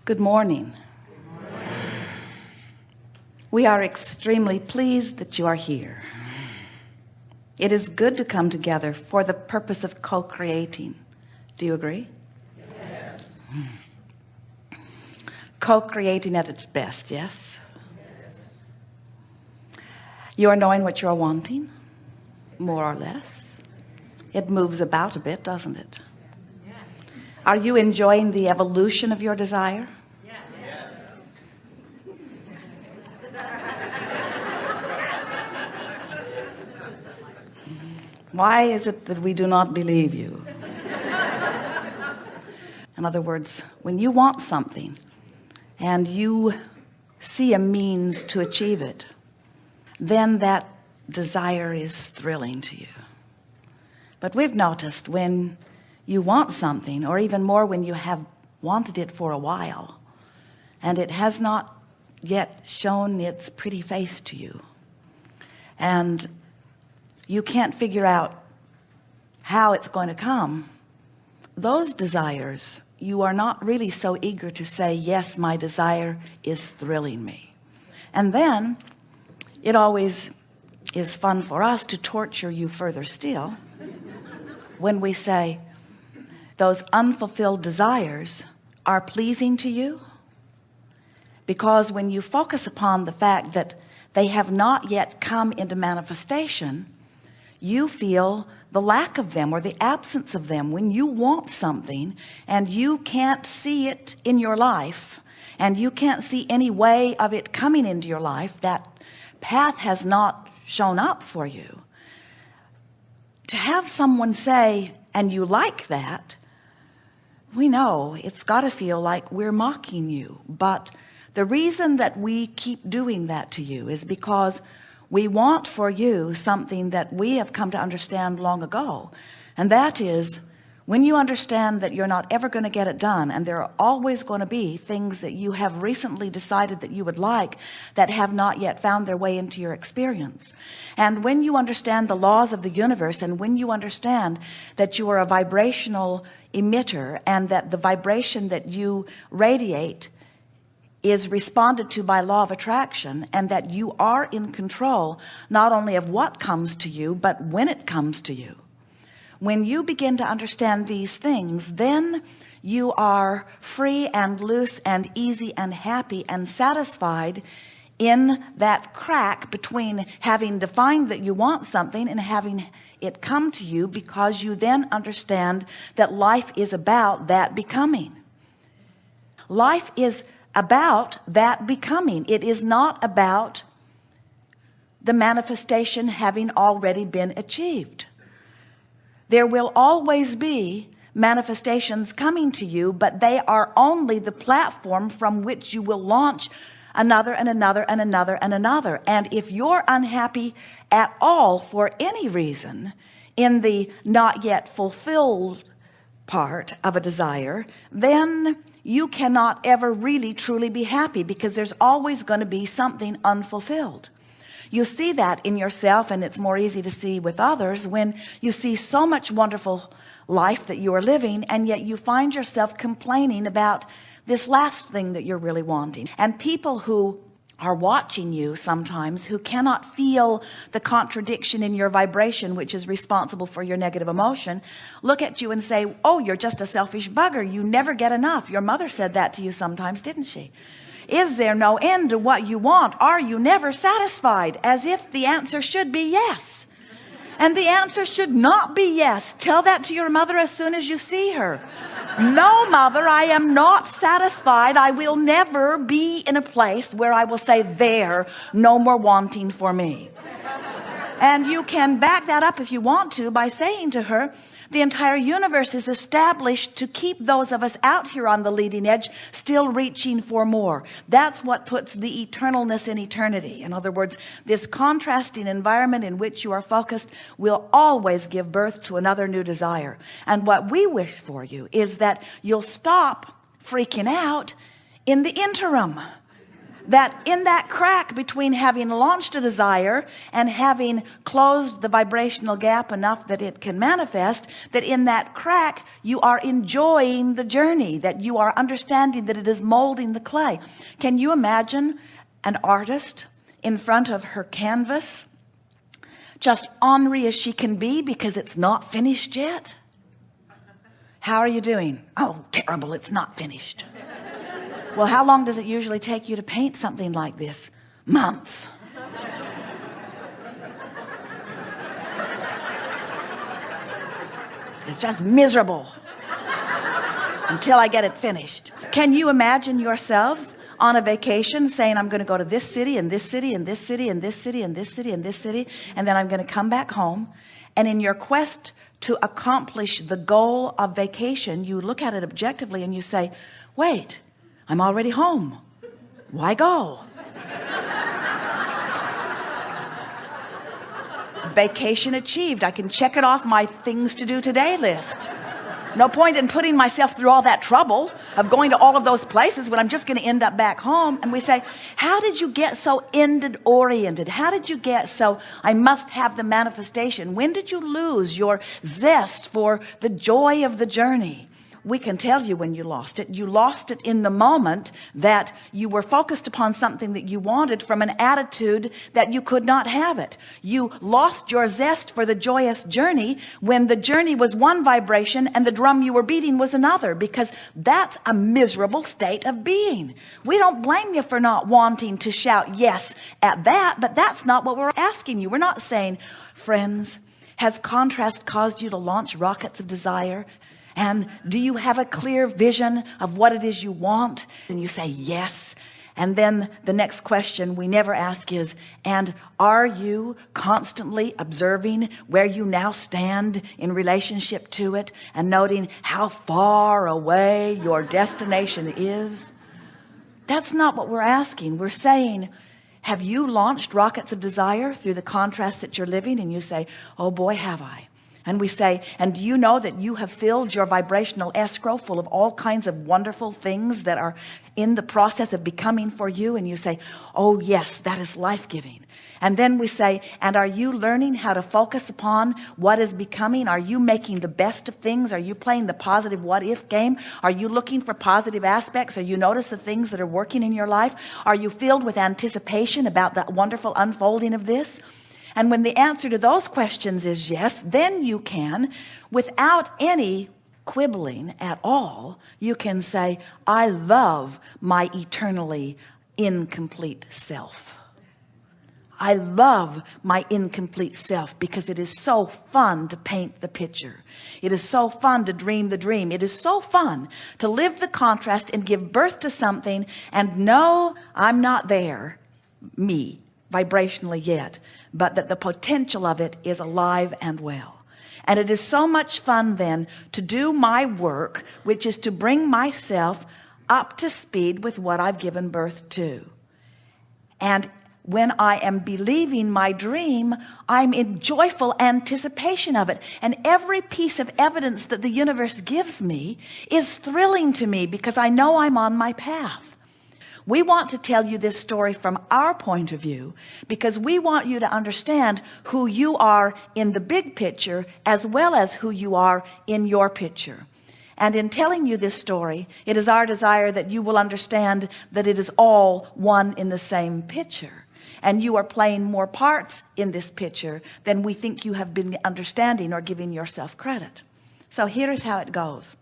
Good morning. We are extremely pleased that you are here. It is good to come together for the purpose of co-creating. Do you agree? Yes. Co-creating at its best, yes? Yes. You are knowing what you are wanting, more or less. It moves about a bit, doesn't it? Yes. Are you enjoying the evolution of your desire? Yes. Why is it that we do not believe you? In other words, when you want something and you see a means to achieve it, then that desire is thrilling to you. But we've noticed when you want something, or even more when you have wanted it for a while and it has not yet shown its pretty face to you, and you can't figure out how it's going to come, those desires, you are not really so eager to say, yes, my desire is thrilling me. And then it always is fun for us to torture you further still when we say those unfulfilled desires are pleasing to you, because when you focus upon the fact that they have not yet come into manifestation, you feel the lack of them or the absence of them. When you want something and you can't see it in your life and you can't see any way of it coming into your life, that path has not shown up for you. To have someone say, and you like that, we know it's got to feel like we're mocking you. But the reason that we keep doing that to you is because we want for you something that we have come to understand long ago. And that is, when you understand that you're not ever going to get it done, and there are always going to be things that you have recently decided that you would like that have not yet found their way into your experience. And when you understand the laws of the universe, and when you understand that you are a vibrational emitter, and that the vibration that you radiate is responded to by law of attraction, and that you are in control not only of what comes to you, but when it comes to you. When you begin to understand these things, then you are free and loose and easy and happy and satisfied in that crack between having defined that you want something and having it come to you, because you then understand that life is about that becoming. Life is about that becoming. It is not about the manifestation having already been achieved. There will always be manifestations coming to you, but they are only the platform from which you will launch another and another and another and another. And if you're unhappy at all for any reason in the not yet fulfilled part of a desire, then you cannot ever really truly be happy, because there's always going to be something unfulfilled. You see that in yourself, and it's more easy to see with others when you see so much wonderful life that you are living, and yet you find yourself complaining about this last thing that you're really wanting. And people who are watching you sometimes, who cannot feel the contradiction in your vibration, which is responsible for your negative emotion, look at you and say, oh, you're just a selfish bugger. You never get enough. Your mother said that to you sometimes, didn't she? Is there no end to what you want? Are you never satisfied? As if the answer should be yes. And the answer should not be yes. Tell that to your mother as soon as you see her. No, mother, I am not satisfied. I will never be in a place where I will say, there, no more wanting for me. And you can back that up if you want to by saying to her, the entire universe is established to keep those of us out here on the leading edge still reaching for more. That's what puts the eternalness in eternity. In other words, this contrasting environment in which you are focused will always give birth to another new desire. And what we wish for you is that you'll stop freaking out in the interim. that in that crack between having launched a desire and having closed the vibrational gap enough that it can manifest, that in that crack you are enjoying the journey, that you are understanding that it is molding the clay. Can you imagine an artist in front of her canvas, just ornery as she can be because it's not finished yet? How are you doing? Oh, terrible, it's not finished. Well, how long does it usually take you to paint something like this? Months. It's just miserable until I get it finished. Can you imagine yourselves on a vacation saying, I'm going to go to this city and this city and this city and this city and this city and this city, and then I'm going to come back home, and in your quest to accomplish the goal of vacation, you look at it objectively and you say, wait, I'm already home. Why go? Vacation achieved. I can check it off my things to do today list. No point in putting myself through all that trouble of going to all of those places when I'm just going to end up back home. And we say, how did you get so ended oriented? How did you get so I must have the manifestation? When did you lose your zest for the joy of the journey? We can tell you when you lost it. You lost it in the moment that you were focused upon something that you wanted from an attitude that you could not have it. You lost your zest for the joyous journey when the journey was one vibration and the drum you were beating was another, because that's a miserable state of being. We don't blame you for not wanting to shout yes at that, but that's not what we're asking you. We're not saying, friends, has contrast caused you to launch rockets of desire? And do you have a clear vision of what it is you want? And you say yes. And then the next question we never ask is, and are you constantly observing where you now stand in relationship to it and noting how far away your destination is? That's not what we're asking. We're saying, have you launched rockets of desire through the contrast that you're living? And you say, oh boy, have I. And we say, and do you know that you have filled your vibrational escrow full of all kinds of wonderful things that are in the process of becoming for you? And you say, oh yes, that is life-giving. And then we say, and are you learning how to focus upon what is becoming? Are you making the best of things? Are you playing the positive what-if game? Are you looking for positive aspects? Are you notice the things that are working in your life? Are you filled with anticipation about that wonderful unfolding of this? And when the answer to those questions is yes, then you can, without any quibbling at all, you can say, I love my eternally incomplete self. I love my incomplete self because it is so fun to paint the picture. It is so fun to dream the dream. It is so fun to live the contrast and give birth to something and know I'm not there, me, vibrationally yet, but that the potential of it is alive and well. And it is so much fun then to do my work, which is to bring myself up to speed with what I've given birth to. And when I am believing my dream, I'm in joyful anticipation of it. And every piece of evidence that the universe gives me is thrilling to me because I know I'm on my path. We want to tell you this story from our point of view because we want you to understand who you are in the big picture as well as who you are in your picture. And in telling you this story, it is our desire that you will understand that it is all one in the same picture. And you are playing more parts in this picture than we think you have been understanding or giving yourself credit. So here is how it goes.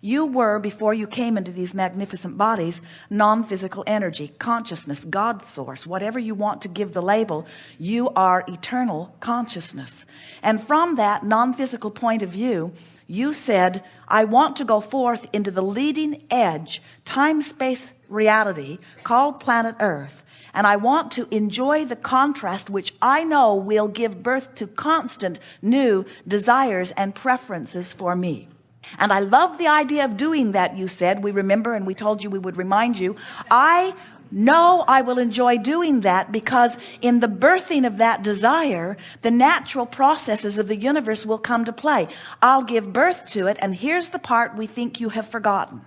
You were, before you came into these magnificent bodies, non-physical energy, consciousness, God source, whatever you want to give the label, you are eternal consciousness. And from that non-physical point of view, you said, I want to go forth into the leading edge, time-space reality called planet Earth. And I want to enjoy the contrast, which I know will give birth to constant new desires and preferences for me. And I love the idea of doing that, you said. We remember, and we told you we would remind you. I know I will enjoy doing that because in the birthing of that desire, the natural processes of the universe will come to play. I'll give birth to it, and here's the part we think you have forgotten.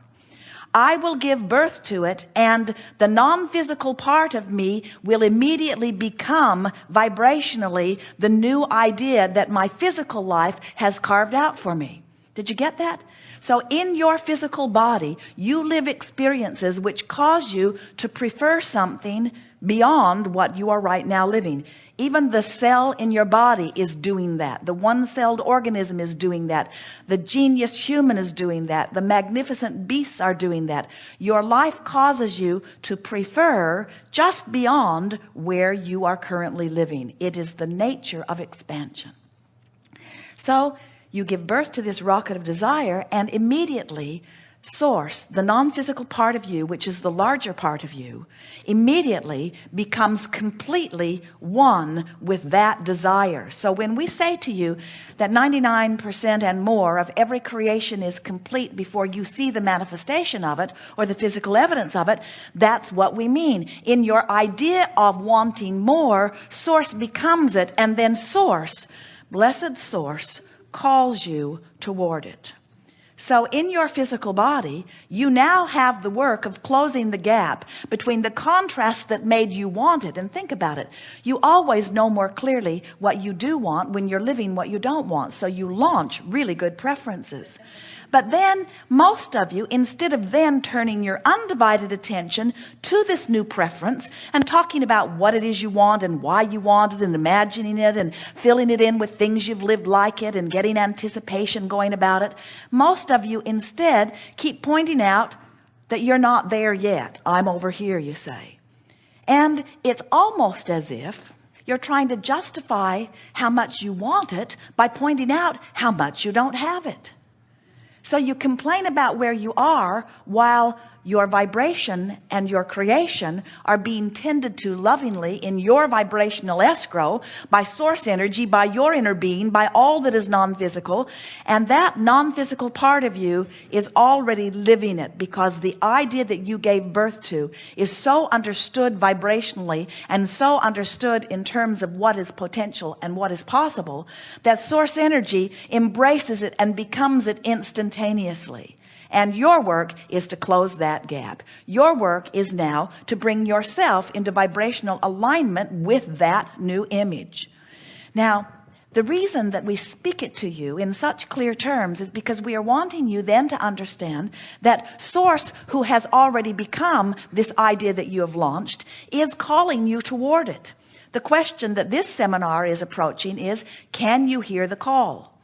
I will give birth to it, and the non-physical part of me will immediately become vibrationally the new idea that my physical life has carved out for me. Did you get that? So in your physical body, you live experiences which cause you to prefer something beyond what you are right now living. Even the cell in your body is doing that. The one-celled organism is doing that. The genius human is doing that. The magnificent beasts are doing that. Your life causes you to prefer just beyond where you are currently living. It is the nature of expansion. So you give birth to this rocket of desire, and immediately source, the non-physical part of you, which is the larger part of you, immediately becomes completely one with that desire. So when we say to you that 99% and more of every creation is complete before you see the manifestation of it or the physical evidence of it, that's what we mean. In your idea of wanting more, source becomes it, and then source, blessed source, calls you toward it. So in your physical body, you now have the work of closing the gap between the contrast that made you want it. And think about it. You always know more clearly what you do want when you're living what you don't want. So you launch really good preferences. But then most of you, instead of then turning your undivided attention to this new preference and talking about what it is you want and why you want it and imagining it and filling it in with things you've lived like it and getting anticipation going about it, most of you instead keep pointing out that you're not there yet. I'm over here, you say. And it's almost as if you're trying to justify how much you want it by pointing out how much you don't have it. So you complain about where you are while your vibration and your creation are being tended to lovingly in your vibrational escrow by source energy, by your inner being, by all that is non-physical. And that non-physical part of you is already living it, because the idea that you gave birth to is so understood vibrationally and so understood in terms of what is potential and what is possible, that source energy embraces it and becomes it instantaneously. And your work is to close that gap. Your work is now to bring yourself into vibrational alignment with that new image. Now, the reason that we speak it to you in such clear terms is because we are wanting you then to understand that Source, who has already become this idea that you have launched, is calling you toward it. The question that this seminar is approaching is, can you hear the call?